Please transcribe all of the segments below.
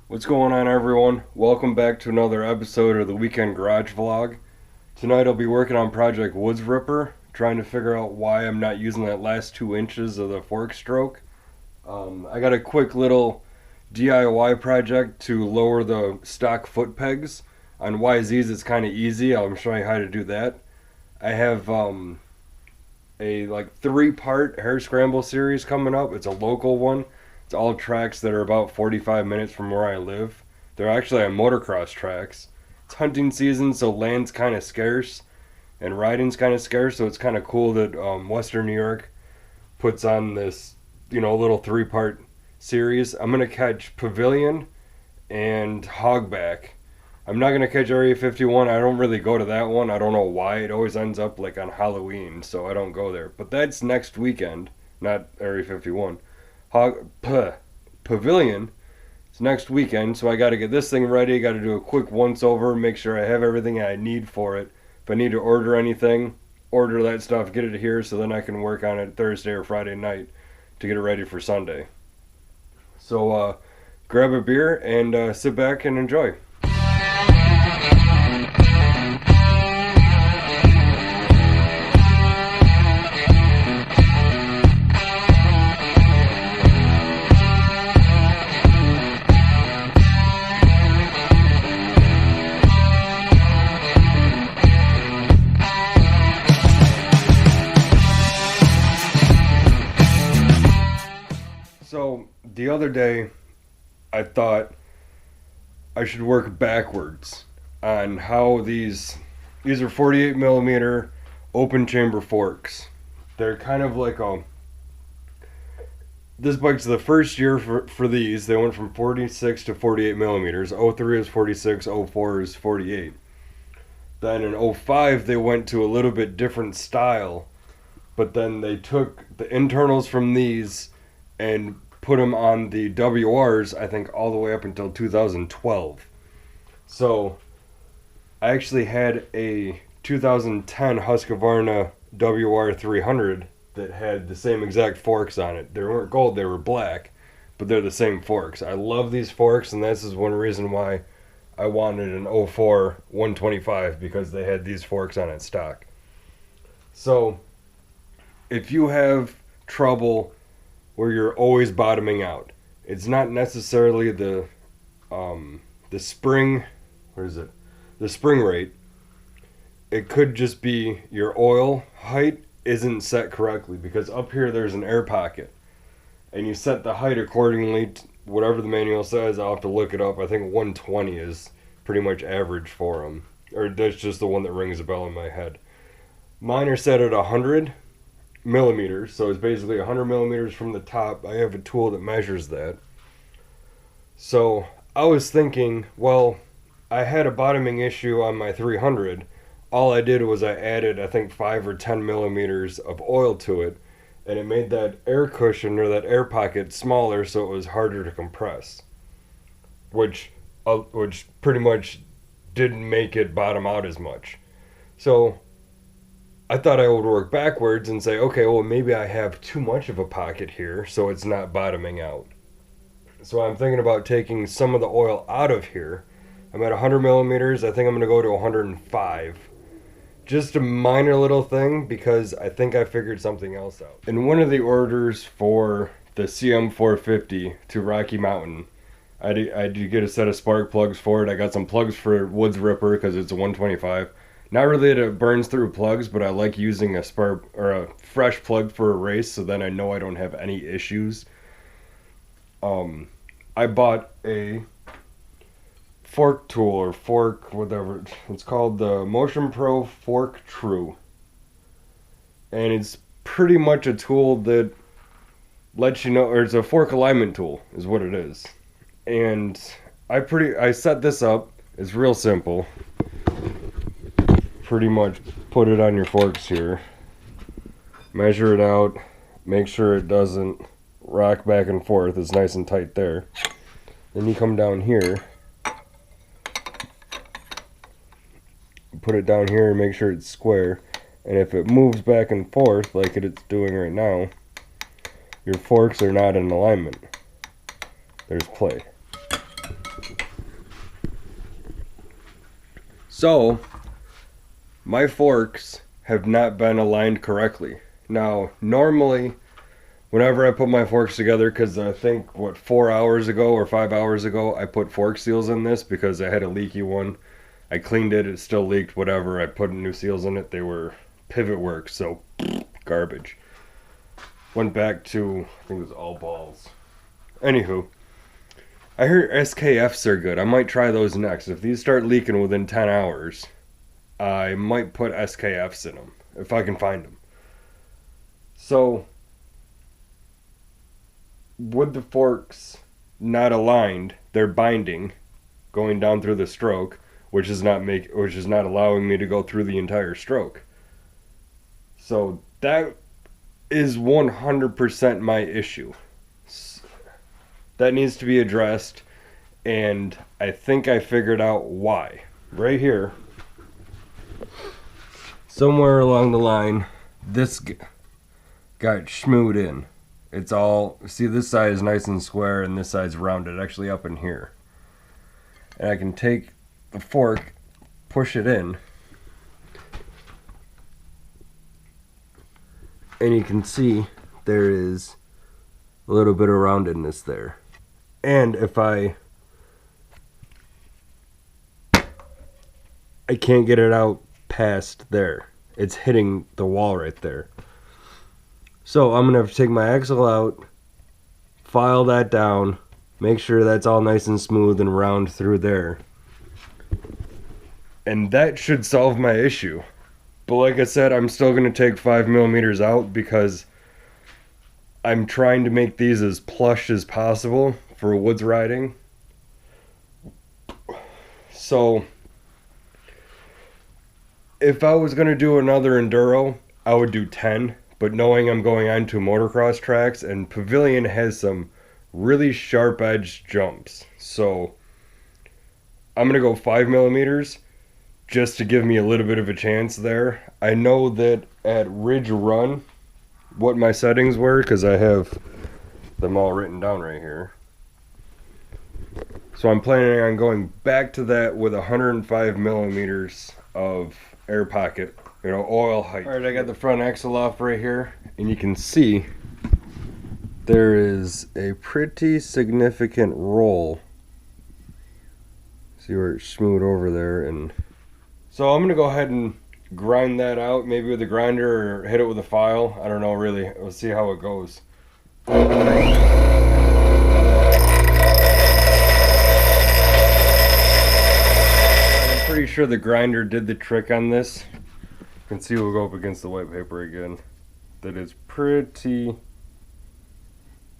What's going on, everyone? Welcome back to another episode of the Weekend Garage Vlog. Tonight I'll be working on Project Woods Ripper, trying to figure out why I'm not using that last 2 inches of the fork stroke. I got a quick little DIY project to lower the stock foot pegs. On YZs it's kind of easy. I'll show you how to do that. I have a 3-part hair scramble series coming up. It's a local one. It's all tracks that are about 45 minutes from where I live. They're actually on motocross tracks. It's hunting season, so land's kind of scarce and riding's kind of scarce, so it's kind of cool that Western New York puts on this, little 3-part series. I'm going to catch Pavilion and Hogback. I'm not going to catch Area 51. I don't really go to that one. I don't know why. It always ends up like on Halloween, so I don't go there. But that's next weekend, not Area 51. Pavilion. It's next weekend, so I got to get this thing ready. Got to do a quick once over, make sure I have everything I need for it. If I need to order anything, order that stuff, get it here, so then I can work on it Thursday or Friday night to get it ready for Sunday. So grab a beer and sit back and enjoy. So the other day, I thought I should work backwards on how these are 48 millimeter open chamber forks. They're kind of like this bike's the first year for these. They went from 46 to 48 millimeters. 03 is 46, 04 is 48. Then in 05 they went to a little bit different style, but then they took the internals from these and put them on the WRs, I think, all the way up until 2012. So I actually had a 2010 Husqvarna WR300 that had the same exact forks on it. They weren't gold, they were black, but they're the same forks. I love these forks, and this is one reason why I wanted an 04 125, because they had these forks on it stock. So if you have trouble where you're always bottoming out, it's not necessarily the spring, the spring rate. It could just be your oil height isn't set correctly, because up here there's an air pocket, and you set the height accordingly to whatever the manual says. I'll have to look it up. I think 120 is pretty much average for them, or that's just the one that rings a bell in my head. Mine are set at 100 millimeters, so it's basically 100 millimeters from the top. I have a tool that measures that. So I was thinking, well, I had a bottoming issue on my 300. All I did was I added, I think, 5 or 10 millimeters of oil to it, and it made that air cushion or that air pocket smaller, so it was harder to compress, which pretty much didn't make it bottom out as much. So I thought I would work backwards and say, okay, well, maybe I have too much of a pocket here, so it's not bottoming out. So I'm thinking about taking some of the oil out of here. I'm at 100 millimeters. I think I'm going to go to 105. Just a minor little thing, because I think I figured something else out. In one of the orders for the CM450 to Rocky Mountain, I did get a set of spark plugs for it. I got some plugs for Woods Ripper because it's a 125. Not really that it burns through plugs, but I like using a spark or a fresh plug for a race, so then I know I don't have any issues. I bought a fork tool, or fork, whatever. It's called the Motion Pro Fork True. And it's pretty much a tool that lets you know, or it's a fork alignment tool, is what it is. And I set this up. It's real simple. Pretty much put it on your forks here, measure it out, make sure it doesn't rock back and forth. It's nice and tight there. Then you come down here, put it down here and make sure it's square, and if it moves back and forth like it's doing right now, your forks are not in alignment. There's play. So my forks have not been aligned correctly. Now, normally, whenever I put my forks together, because I think, 4 hours ago or 5 hours ago, I put fork seals in this because I had a leaky one. I cleaned it, it still leaked, whatever. I put new seals in it. They were pivot work, so garbage. Went back to, I think it was all balls. Anywho, I heard SKFs are good. I might try those next. If these start leaking within 10 hours, I might put SKFs in them, if I can find them. So, with the forks not aligned, they're binding, going down through the stroke, which is not allowing me to go through the entire stroke. So that is 100% my issue. That needs to be addressed, and I think I figured out why. Right here, somewhere along the line, this got schmooed in. It's all, see, this side is nice and square and this side's rounded, actually up in here. And I can take the fork, push it in, and you can see there is a little bit of roundedness there. And if I can't get it out past there. It's hitting the wall right there. So I'm gonna have to take my axle out, file that down, make sure that's all nice and smooth and round through there. And that should solve my issue. But like I said, I'm still gonna take 5mm out because I'm trying to make these as plush as possible for woods riding. So if I was gonna do another enduro, I would do 10. But knowing I'm going on to motocross tracks, and Pavilion has some really sharp edged jumps, so I'm gonna go 5mm just to give me a little bit of a chance there. I know that at Ridge Run, what my settings were, because I have them all written down right here. So I'm planning on going back to that with 105mm of air pocket, oil height. Alright, I got the front axle off right here, and you can see there is a pretty significant roll. See where it's smoothed over there, and so I'm gonna go ahead and grind that out, maybe with a grinder or hit it with a file. I don't know, really. We'll see how it goes. I'm pretty sure the grinder did the trick on this. You can see we'll go up against the white paper again. That is pretty.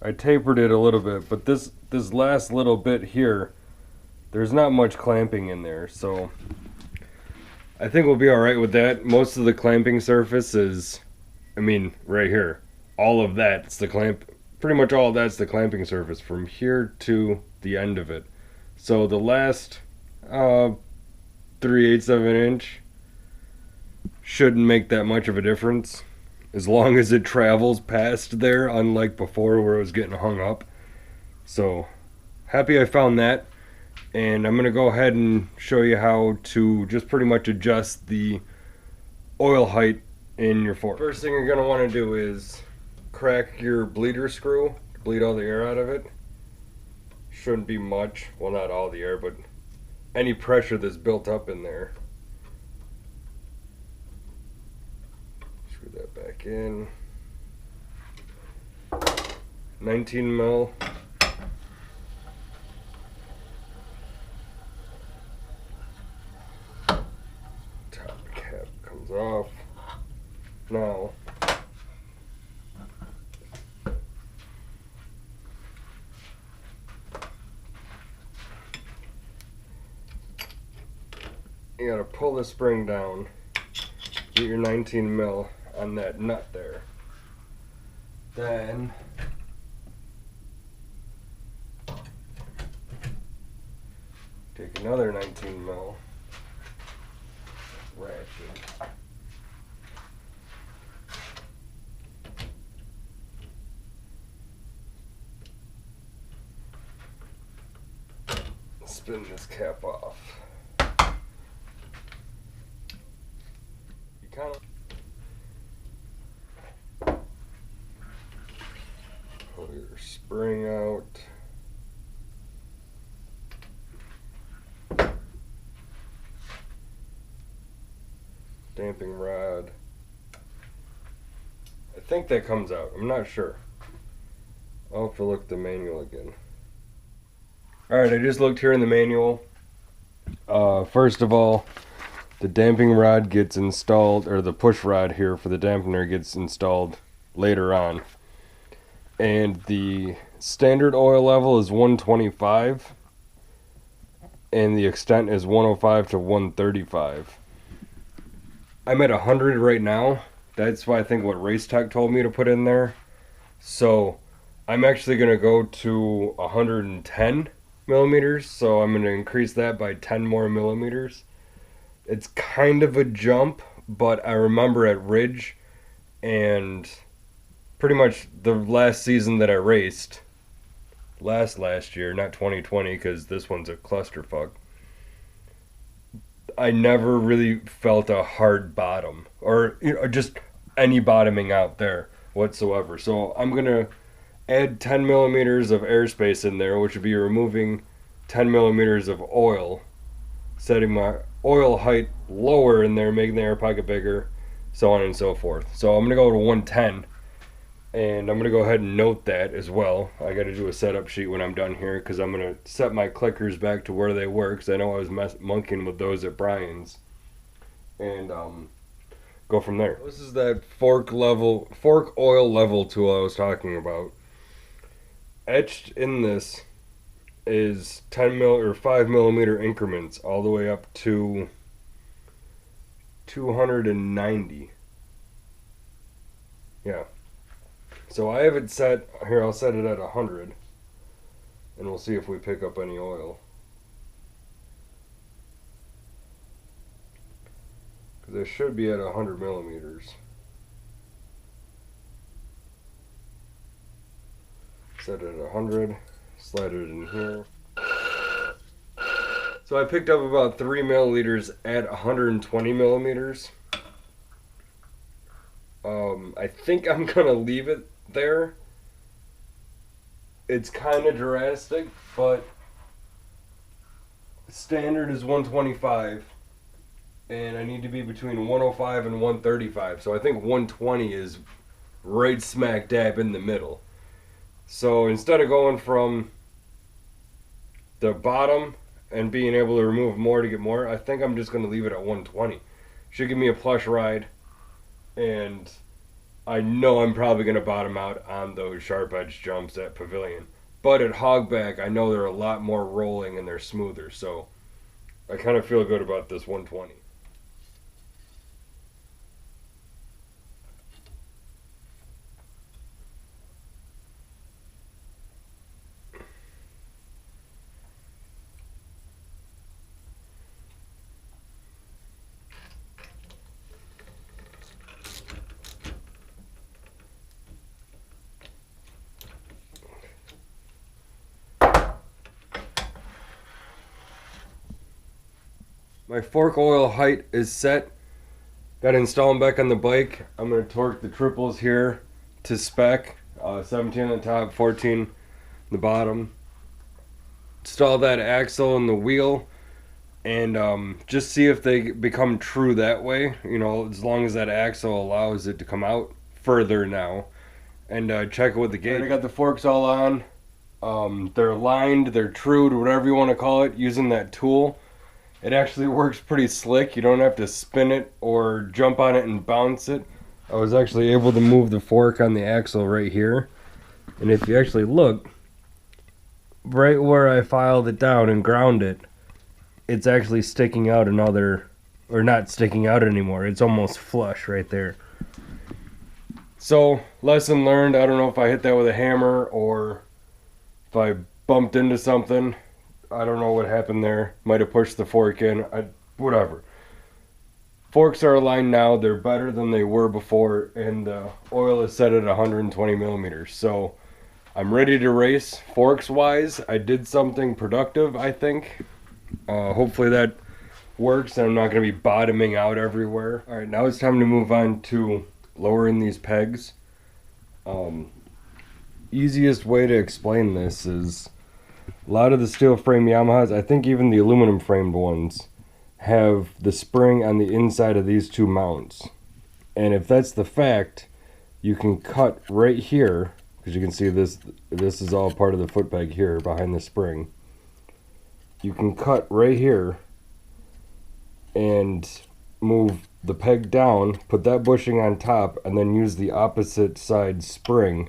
I tapered it a little bit, but this last little bit here, there's not much clamping in there, so I think we'll be alright with that. Most of the clamping surface is, right here. All of that's the clamp, pretty much all of that's the clamping surface from here to the end of it. So the last 3/8 of an inch shouldn't make that much of a difference as long as it travels past there, unlike before where it was getting hung up. So happy I found that, and I'm gonna go ahead and show you how to just pretty much adjust the oil height in your fork. First thing you're gonna want to do is crack your bleeder screw, bleed all the air out of it. Shouldn't be much, well, not all the air, but any pressure that's built up in there. Screw that back in. 19 mil. Top cap comes off. Now you gotta pull the spring down, get your 19 mil on that nut there. Then take another 19 mil ratchet. Spin this cap off. kind of pull your spring out. Damping rod. I think that comes out. I'm not sure. I'll have to look at the manual again. Alright, I just looked here in the manual. First of all, the damping rod gets installed, or the push rod here for the dampener gets installed later on. And the standard oil level is 125, and the extent is 105 to 135. I'm at 100 right now. That's why I think what Race Tech told me to put in there. So I'm actually going to go to 110 millimeters. So I'm going to increase that by 10 more millimeters. It's kind of a jump, but I remember at Ridge and pretty much the last season that I raced, last year, not 2020 because this one's a clusterfuck, I never really felt a hard bottom or just any bottoming out there whatsoever. So I'm going to add 10 millimeters of airspace in there, which would be removing 10 millimeters of oil, setting my oil height lower in there, making the air pocket bigger, so on and so forth. So I'm going to go to 110, and I'm going to go ahead and note that as well. I got to do a setup sheet when I'm done here because I'm going to set my clickers back to where they were because I know I was monkeying with those at Brian's, and go from there. This is that fork oil level tool I was talking about. Etched in this is 5 millimeter increments all the way up to 290. Yeah. So I have it set here. I'll set it at 100, and we'll see if we pick up any oil. Because it should be at 100 millimeters. Set it at 100. Slide it in here. So I picked up about 3 milliliters at 120 millimeters. I think I'm gonna leave it there. It's kind of drastic, but standard is 125, and I need to be between 105 and 135. So I think 120 is right smack dab in the middle. So instead of going from the bottom and being able to remove more to get more, I think I'm just going to leave it at 120. Should give me a plush ride, and I know I'm probably going to bottom out on those sharp edge jumps at Pavilion. But at Hogback, I know they're a lot more rolling and they're smoother, so I kind of feel good about this 120. My fork oil height is set. Got to install them back on the bike. I'm going to torque the triples here to spec. 17 on the top, 14 on the bottom. Install that axle and the wheel, and just see if they become true that way. You know, as long as that axle allows it to come out further now. And check it with the gauge. I got the forks all on. They're aligned, they're trued, whatever you want to call it, using that tool. It actually works pretty slick. You don't have to spin it or jump on it and bounce it. I was actually able to move the fork on the axle right here. And if you actually look, right where I filed it down and ground it, it's actually sticking out another, or not sticking out anymore. It's almost flush right there. So, lesson learned. I don't know if I hit that with a hammer or if I bumped into something. I don't know what happened there. Might have pushed the fork in. Whatever. Forks are aligned now. They're better than they were before, and the oil is set at 120 millimeters. So I'm ready to race. Forks wise, I did something productive, I think. Hopefully that works and I'm not going to be bottoming out everywhere. Alright, now it's time to move on to lowering these pegs. Easiest way to explain this is a lot of the steel frame Yamahas, I think even the aluminum framed ones, have the spring on the inside of these two mounts. And if that's the fact, you can cut right here, because you can see this is all part of the foot peg here behind the spring. You can cut right here and move the peg down, put that bushing on top, and then use the opposite side spring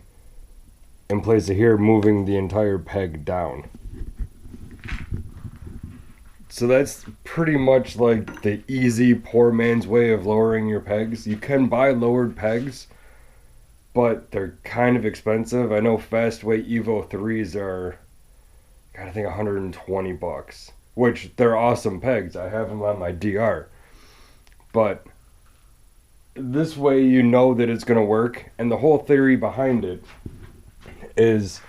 and place it here, moving the entire peg down. So that's pretty much like the easy poor man's way of lowering your pegs. You can buy lowered pegs, but they're kind of expensive. I know Fastway Evo 3s are, God, I think $120, which they're awesome pegs. I have them on my DR. But this way you know that it's going to work, and the whole theory behind it is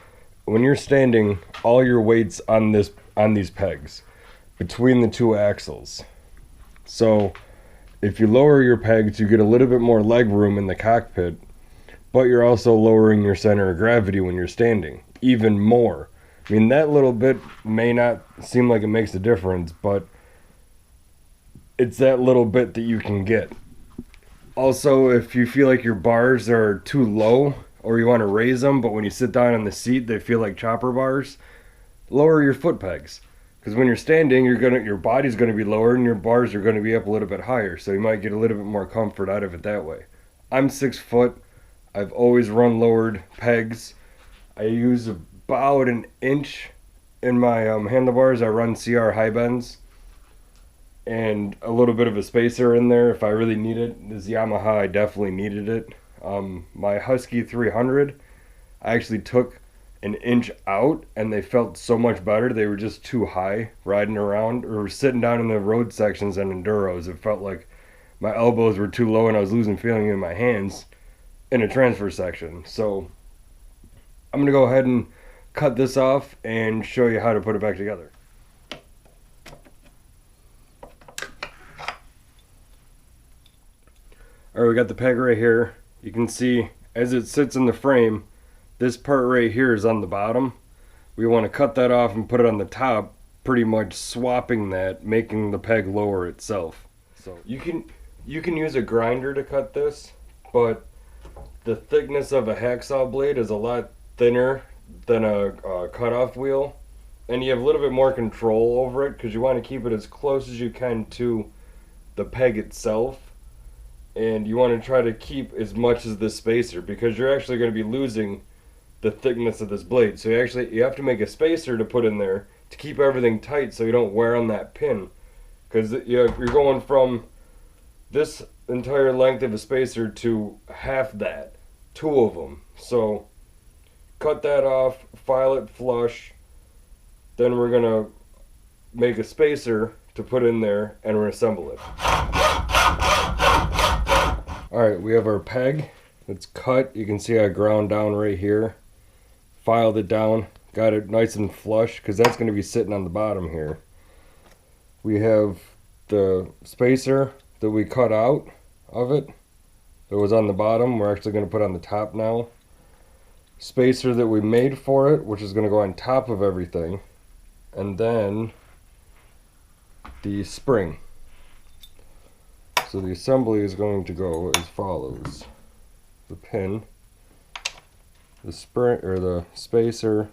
when you're standing, all your weight's on these pegs between the two axles. So if you lower your pegs, you get a little bit more leg room in the cockpit, but you're also lowering your center of gravity when you're standing even more. I mean, that little bit may not seem like it makes a difference, but it's that little bit that you can get. Also, if you feel like your bars are too low or you want to raise them, but when you sit down on the seat they feel like chopper bars, lower your foot pegs. Because when you're standing, your body's going to be lower and your bars are going to be up a little bit higher, so you might get a little bit more comfort out of it that way. I'm 6 foot. I've always run lowered pegs. I use about an inch in my handlebars. I run CR high bends and a little bit of a spacer in there if I really need it. This Yamaha, I definitely needed it. My Husky 300, I actually took an inch out and they felt so much better. They were just too high riding around or sitting down in the road sections and enduros. It felt like my elbows were too low and I was losing feeling in my hands in a transfer section. So I'm going to go ahead and cut this off and show you how to put it back together. Alright, we got the peg right here. You can see as it sits in the frame, this part right here is on the bottom. We want to cut that off and put it on the top, pretty much swapping that, making the peg lower itself. So you can use a grinder to cut this, but the thickness of a hacksaw blade is a lot thinner than a cutoff wheel, and you have a little bit more control over it because you want to keep it as close as you can to the peg itself. And you want to try to keep as much as the spacer because you're actually going to be losing the thickness of this blade. So you have to make a spacer to put in there to keep everything tight so you don't wear on that pin. Because you're going from this entire length of a spacer to half that, 2 of them. So cut that off, file it flush, then we're going to make a spacer to put in there and reassemble it. Alright, we have our peg. It's cut. You can see I ground down right here. Filed it down. Got it nice and flush because that's going to be sitting on the bottom here. We have the spacer that we cut out of it that was on the bottom. We're actually going to put on the top now. Spacer that we made for it, which is going to go on top of everything. And then the spring. So the assembly is going to go as follows. The pin, the spring or the spacer,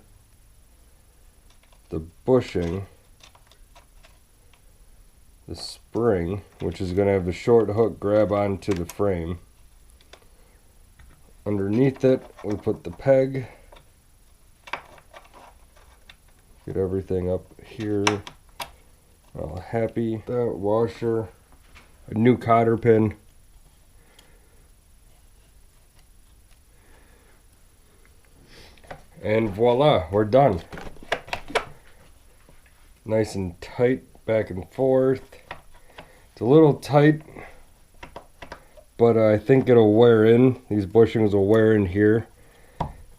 the bushing, the spring, which is going to have the short hook grab onto the frame. Underneath it, we put the peg. Get everything up here. All happy. That washer. A new cotter pin. And voila, we're done. Nice and tight, back and forth. It's a little tight, but I think it'll wear in. These bushings will wear in here.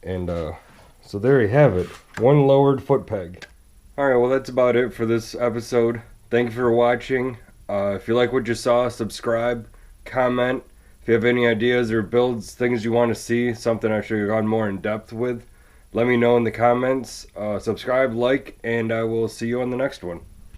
And so there you have it. One lowered foot peg. Alright, well that's about it for this episode. Thank you for watching. If you like what you saw, subscribe, comment. If you have any ideas or builds, things you want to see, something I should have gone more in depth with, let me know in the comments. Subscribe, like, and I will see you on the next one.